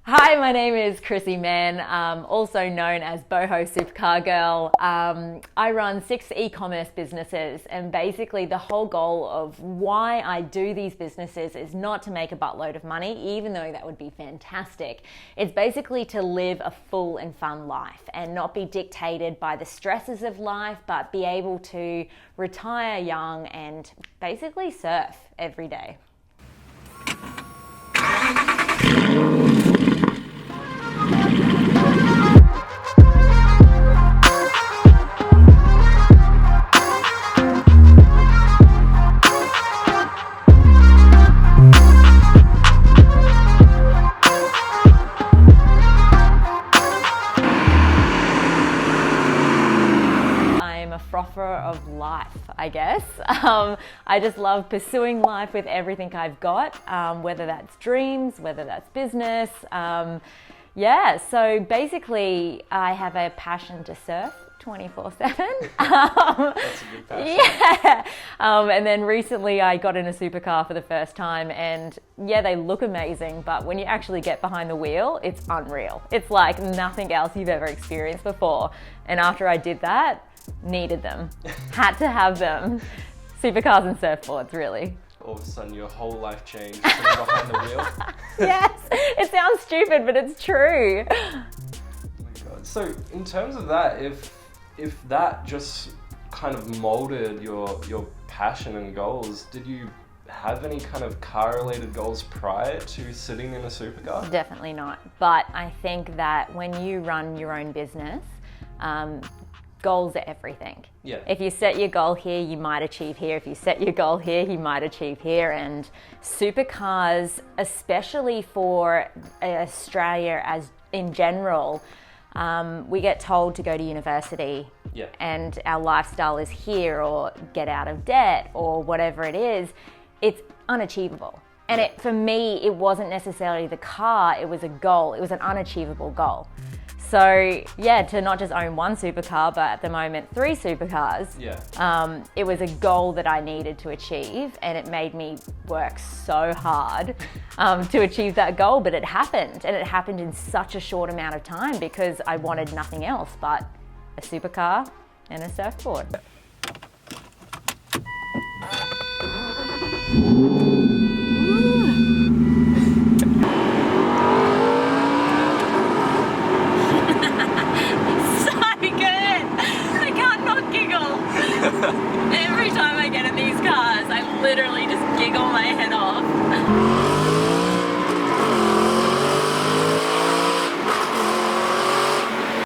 Hi, my name is Chrissy Man, also known as Boho Supercar Girl. I run 6 e-commerce businesses, and basically the whole goal of why I do these businesses is not to make a buttload of money, even though that would be fantastic. It's basically to live a full and fun life and not be dictated by the stresses of life, but be able to retire young and basically surf every day. Frother of life, I guess. I just love pursuing life with everything I've got, whether that's dreams, whether that's business. So basically I have a passion to surf 24/7. That's a good passion. Yeah. And then recently I got in a supercar for the first time, and yeah, they look amazing, but when you actually get behind the wheel, it's unreal. It's like nothing else you've ever experienced before. And after I did that, needed them, had to have them. Supercars and surfboards, really. All of a sudden your whole life changed sitting behind the wheel. Yes, it sounds stupid, but it's true. Oh my God. So in terms of that, if that just kind of molded your passion and goals, did you have any kind of car related goals prior to sitting in a supercar? Definitely not. But I think that when you run your own business, goals are everything. Yeah. If you set your goal here, you might achieve here. If you set your goal here, you might achieve here. And supercars, especially for Australia as in general, we get told to go to university, yeah, and our lifestyle is here, or get out of debt, or whatever it is. It's unachievable. And for me, it wasn't necessarily the car, it was a goal. It was an unachievable goal. So yeah, to not just own one supercar, but at the moment 3 supercars, it was a goal that I needed to achieve, and it made me work so hard to achieve that goal, but it happened, and it happened in such a short amount of time because I wanted nothing else but a supercar and a surfboard. Every time I get in these cars, I literally just giggle my head off.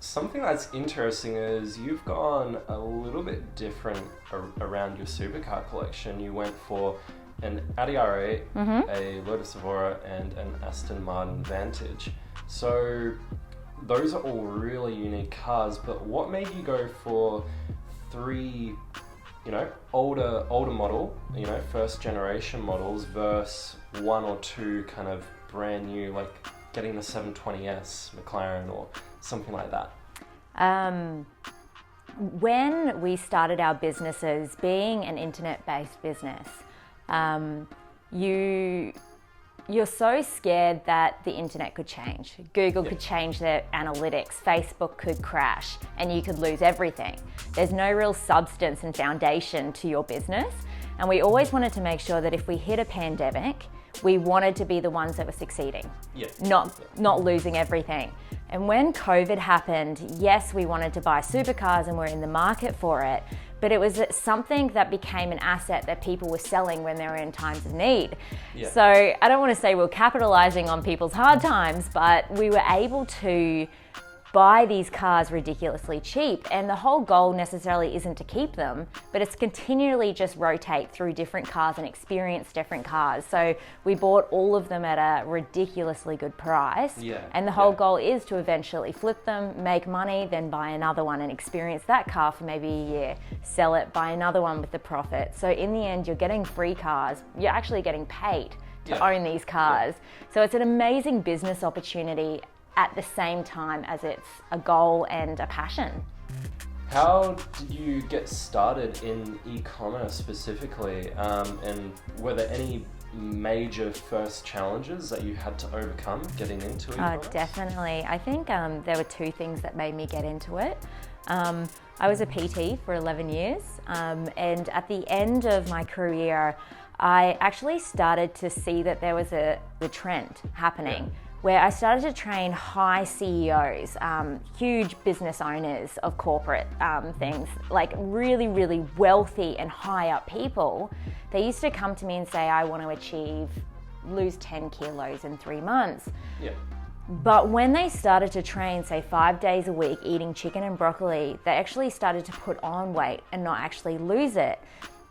Something that's interesting is you've gone a little bit different around your supercar collection. You went for an Audi R8, a Lotus Evora, and an Aston Martin Vantage. So those are all really unique cars, but what made you go for 3, older model, first generation models versus 1 or 2 kind of brand new, like getting the 720S McLaren or something like that? When we started our businesses, being an internet-based business, you're so scared that the internet could change. Google could change their analytics, Facebook could crash, and you could lose everything. There's no real substance and foundation to your business. And we always wanted to make sure that if we hit a pandemic, we wanted to be the ones that were succeeding, not losing everything. And when COVID happened, yes, we wanted to buy supercars and we're in the market for it, but it was something that became an asset that people were selling when they were in times of need. Yeah. So I don't want to say we're capitalizing on people's hard times, but we were able to buy these cars ridiculously cheap, and the whole goal necessarily isn't to keep them, but it's continually just rotate through different cars and experience different cars. So we bought all of them at a ridiculously good price, and the whole goal is to eventually flip them, make money, then buy another one and experience that car for maybe a year, sell it, buy another one with the profit. So in the end, you're getting free cars, you're actually getting paid to own these cars. So it's an amazing business opportunity at the same time as it's a goal and a passion. How did you get started in e-commerce specifically, and were there any major first challenges that you had to overcome getting into e-commerce? Definitely. I think there were two things that made me get into it. I was a PT for 11 years, and at the end of my career, I actually started to see that there was the trend happening. Where I started to train high CEOs, huge business owners of corporate things, like really, really wealthy and high up people. They used to come to me and say, I want to lose 10 kilos in 3 months. Yeah. But when they started to train, say 5 days a week, eating chicken and broccoli, they actually started to put on weight and not actually lose it.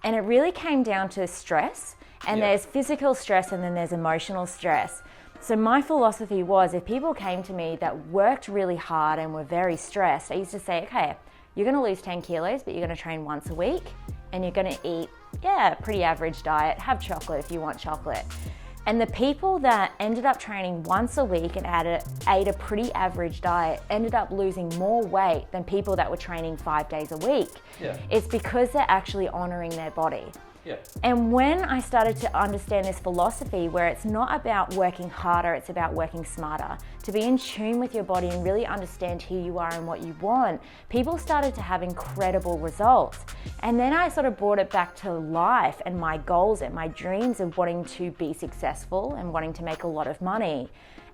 And it really came down to stress, and there's physical stress and then there's emotional stress. So my philosophy was, if people came to me that worked really hard and were very stressed, I used to say, okay, you're going to lose 10 kilos, but you're going to train once a week and you're going to eat, a pretty average diet, have chocolate if you want chocolate. And the people that ended up training once a week and ate a pretty average diet ended up losing more weight than people that were training 5 days a week. Yeah. It's because they're actually honoring their body. Yeah. And when I started to understand this philosophy where it's not about working harder, it's about working smarter, to be in tune with your body and really understand who you are and what you want, people started to have incredible results. And then I sort of brought it back to life and my goals and my dreams of wanting to be successful and wanting to make a lot of money.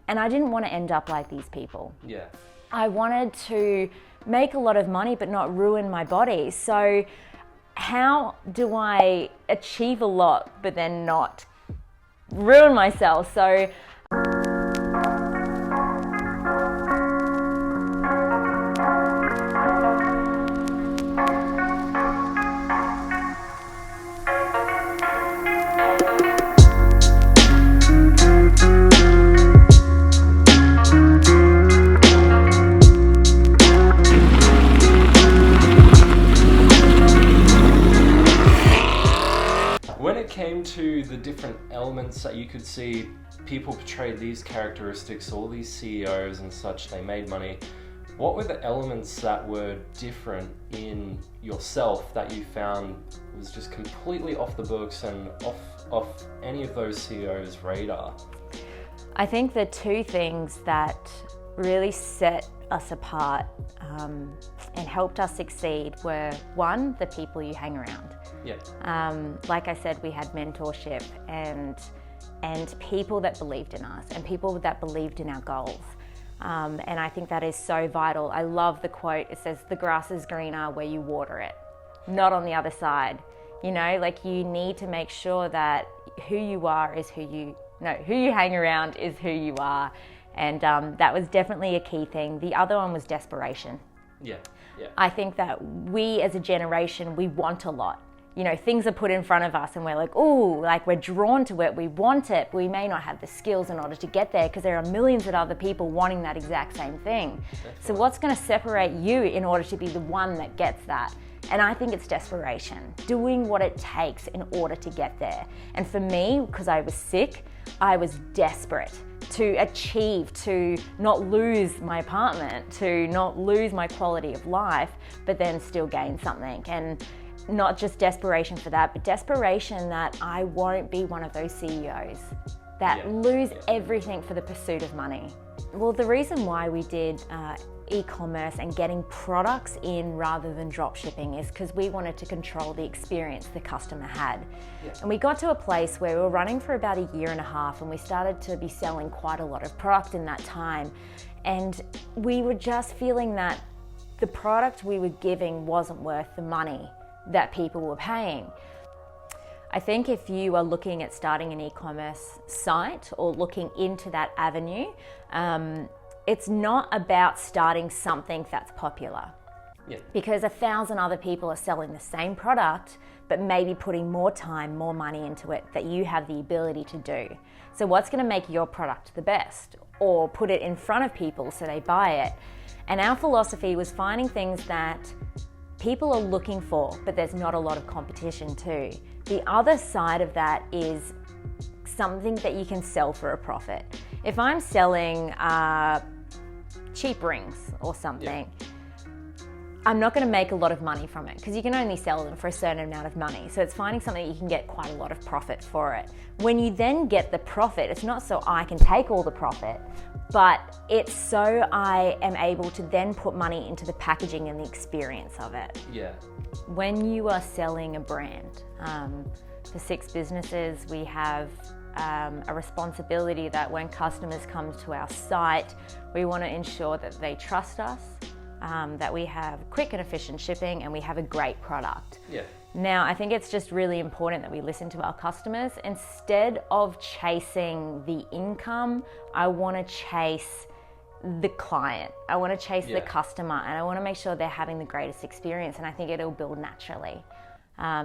And I didn't want to end up like these people. Yeah. I wanted to make a lot of money but not ruin my body. So how do I achieve a lot but then not ruin myself? So to the different elements that you could see people portray these characteristics, all these CEOs and such, they made money. What were the elements that were different in yourself that you found was just completely off the books and off any of those CEOs' radar? I think the two things that really set us apart and helped us succeed were, one, the people you hang around. Yeah. Like I said, we had mentorship and people that believed in us and people that believed in our goals. And I think that is so vital. I love the quote. It says, the grass is greener where you water it, not on the other side. You know, like you need to make sure that who you are is who you hang around is who you are. And that was definitely a key thing. The other one was desperation. Yeah. I think that we as a generation, we want a lot. You know, things are put in front of us and we're like, ooh, like we're drawn to it, we want it, but we may not have the skills in order to get there because there are millions of other people wanting that exact same thing. So what's going to separate you in order to be the one that gets that? And I think it's desperation, doing what it takes in order to get there. And for me, because I was sick, I was desperate to achieve, to not lose my apartment, to not lose my quality of life, but then still gain something. And not just desperation for that, but desperation that I won't be one of those CEOs that lose everything for the pursuit of money. Well, the reason why we did e-commerce and getting products in rather than drop shipping is because we wanted to control the experience the customer had. And we got to a place where we were running for about 1.5 years and we started to be selling quite a lot of product in that time. And we were just feeling that the product we were giving wasn't worth the money that people were paying. I think if you are looking at starting an e-commerce site or looking into that avenue, it's not about starting something that's popular. Because 1,000 other people are selling the same product, but maybe putting more time, more money into it that you have the ability to do. So what's going to make your product the best? Or put it in front of people so they buy it. And our philosophy was finding things that people are looking for, but there's not a lot of competition too. The other side of that is something that you can sell for a profit. If I'm selling cheap rings or something, I'm not going to make a lot of money from it because you can only sell them for a certain amount of money. So it's finding something that you can get quite a lot of profit for it. When you then get the profit, it's not so I can take all the profit, but it's so I am able to then put money into the packaging and the experience of it. Yeah. When you are selling a brand, for 6 businesses, we have a responsibility that when customers come to our site, we want to ensure that they trust us, that we have quick and efficient shipping, and we have a great product. Yeah. Now, I think it's just really important that we listen to our customers. Instead of chasing the income, I want to chase the client. I want to chase the customer, and I want to make sure they're having the greatest experience, and I think it'll build naturally.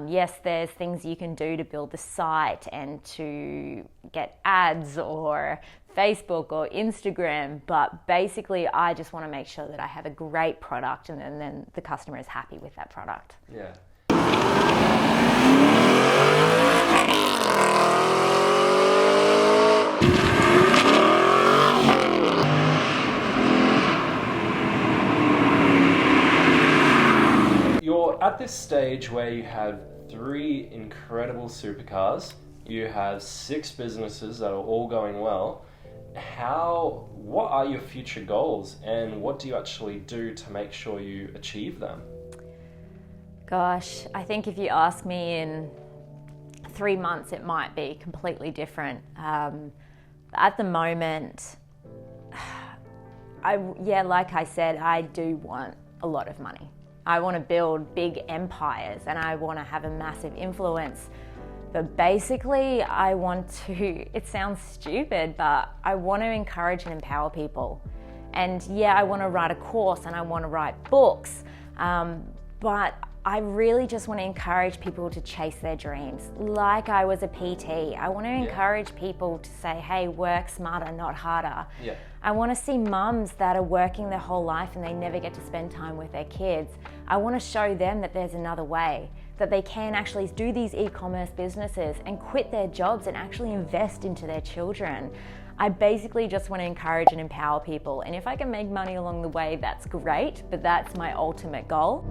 Yes, there's things you can do to build the site and to get ads or Facebook or Instagram, but basically I just want to make sure that I have a great product and then the customer is happy with that product. Yeah. You're at this stage where you have 3 incredible supercars, you have 6 businesses that are all going well. What are your future goals, and what do you actually do to make sure you achieve them? Gosh, I think if you ask me in 3 months, it might be completely different. At the moment, like I said, I do want a lot of money. I want to build big empires and I want to have a massive influence. But basically, I want to, it sounds stupid, but I want to encourage and empower people. And yeah, I want to write a course and I want to write books, but I really just want to encourage people to chase their dreams. Like I was a PT, I want to encourage people to say, hey, work smarter, not harder. Yeah. I want to see mums that are working their whole life and they never get to spend time with their kids. I want to show them that there's another way, that they can actually do these e-commerce businesses and quit their jobs and actually invest into their children. I basically just want to encourage and empower people. And if I can make money along the way, that's great, but that's my ultimate goal.